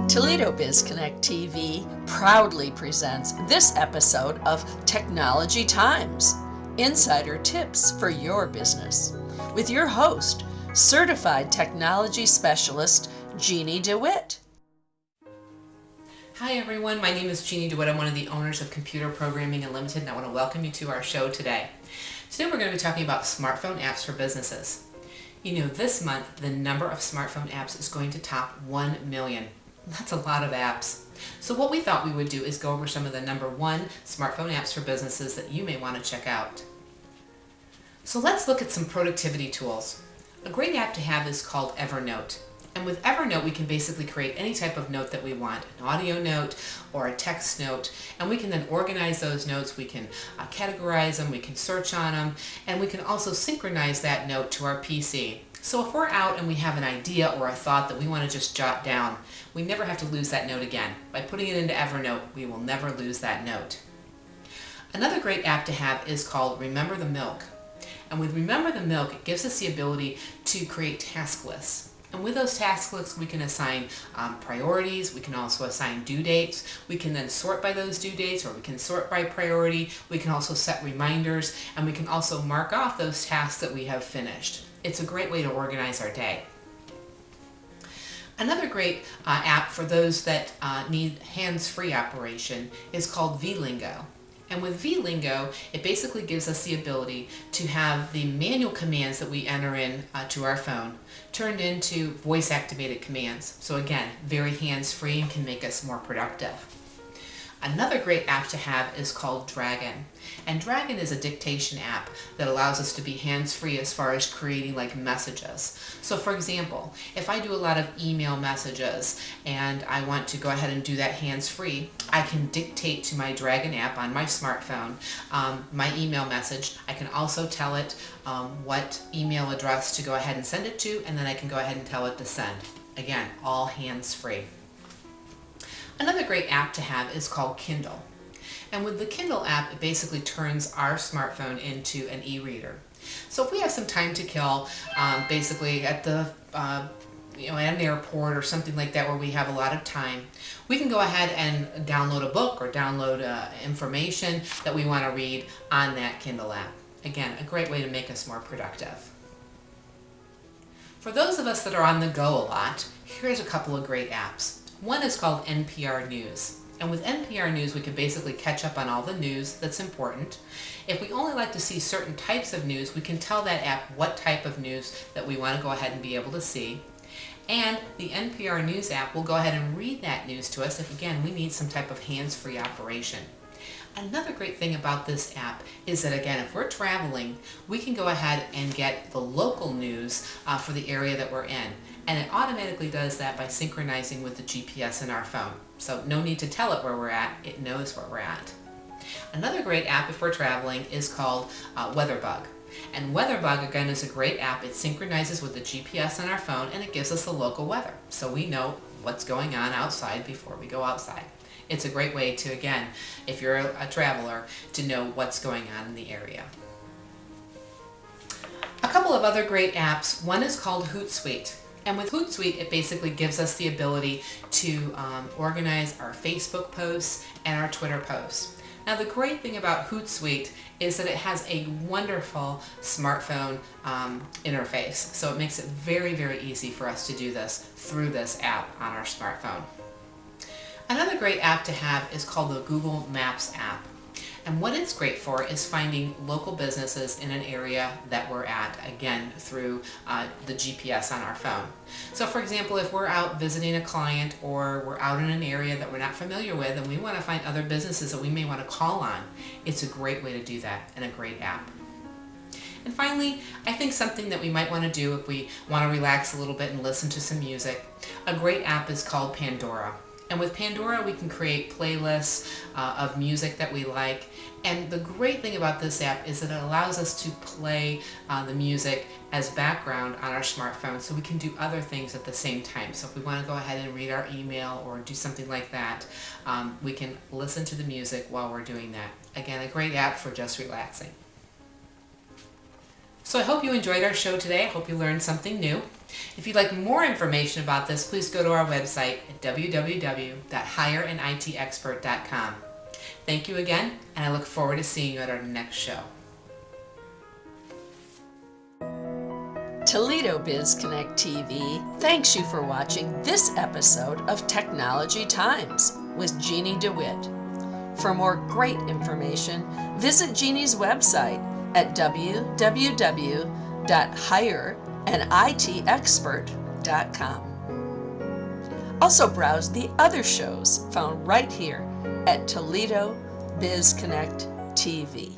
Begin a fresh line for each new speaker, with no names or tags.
Toledo BizConnect TV proudly presents this episode of Technology Times, insider tips for your business, with your host, certified technology specialist, Jeannie DeWitt.
Hi everyone, my name is Jeannie DeWitt. I'm one of the owners of Computer Programming Unlimited, and I want to welcome you to our show today. Today we're going to be talking about smartphone apps for businesses. You know, this month the number of smartphone apps is going to top 1 million. That's a lot of apps. So what we thought we would do is go over some of the number 1 smartphone apps for businesses that you may want to check out. So let's look at some productivity tools. A great app to have is called Evernote. And with Evernote, we can basically create any type of note that we want, an audio note or a text note, and we can then organize those notes, we can categorize them, we can search on them, and we can also synchronize that note to our PC. So if we're out and we have an idea or a thought that we want to just jot down, we never have to lose that note again. By putting it into Evernote, we will never lose that note. Another great app to have is called Remember the Milk. And with Remember the Milk, it gives us the ability to create task lists. And with those task lists, we can assign priorities, we can also assign due dates, we can then sort by those due dates, or we can sort by priority, we can also set reminders, and we can also mark off those tasks that we have finished. It's a great way to organize our day. Another great app for those that need hands-free operation is called VLingo. And with VLingo, it basically gives us the ability to have the manual commands that we enter in to our phone turned into voice-activated commands. So again, very hands-free and can make us more productive. Another great app to have is called Dragon. And Dragon is a dictation app that allows us to be hands-free as far as creating like messages. So for example, if I do a lot of email messages and I want to go ahead and do that hands-free, I can dictate to my Dragon app on my smartphone my email message. I can also tell it what email address to go ahead and send it to, and then I can go ahead and tell it to send. Again, all hands-free. Another great app to have is called Kindle. And with the Kindle app, it basically turns our smartphone into an e-reader. So if we have some time to kill, basically at the at an airport or something like that where we have a lot of time, we can go ahead and download a book or download information that we want to read on that Kindle app. Again, a great way to make us more productive. For those of us that are on the go a lot, here's a couple of great apps. One is called NPR News. And with NPR News, we can basically catch up on all the news that's important. If we only like to see certain types of news, we can tell that app what type of news that we want to go ahead and be able to see. And the NPR News app will go ahead and read that news to us if, again, we need some type of hands-free operation. Another great thing about this app is that, again, if we're traveling, we can go ahead and get the local news for the area that we're in. And it automatically does that by synchronizing with the GPS in our phone. So no need to tell it where we're at, it knows where we're at. Another great app if we're traveling is called Weatherbug. And Weatherbug, again, is a great app. It synchronizes with the GPS on our phone and it gives us the local weather. So we know what's going on outside before we go outside. It's a great way to, again, if you're a traveler, to know what's going on in the area. A couple of other great apps. One is called HootSuite. And with HootSuite, it basically gives us the ability to organize our Facebook posts and our Twitter posts. Now the great thing about HootSuite is that it has a wonderful smartphone interface. So it makes it very, very easy for us to do this through this app on our smartphone. Another great app to have is called the Google Maps app. And what it's great for is finding local businesses in an area that we're at, again, through the GPS on our phone. So for example, if we're out visiting a client or we're out in an area that we're not familiar with and we want to find other businesses that we may want to call on, it's a great way to do that and a great app. And finally, I think something that we might want to do if we want to relax a little bit and listen to some music, a great app is called Pandora. And with Pandora, we can create playlists of music that we like. And the great thing about this app is that it allows us to play the music as background on our smartphone, so we can do other things at the same time. So if we want to go ahead and read our email or do something like that, we can listen to the music while we're doing that. Again, a great app for just relaxing. So I hope you enjoyed our show today. I hope you learned something new. If you'd like more information about this, please go to our website at www.hireanitexpert.com. Thank you again, and I look forward to seeing you at our next show.
Toledo Biz Connect TV thanks you for watching this episode of Technology Times with Jeannie DeWitt. For more great information, visit Jeannie's website at www.hireanitexpert.com. Also browse the other shows found right here at Toledo Biz Connect TV.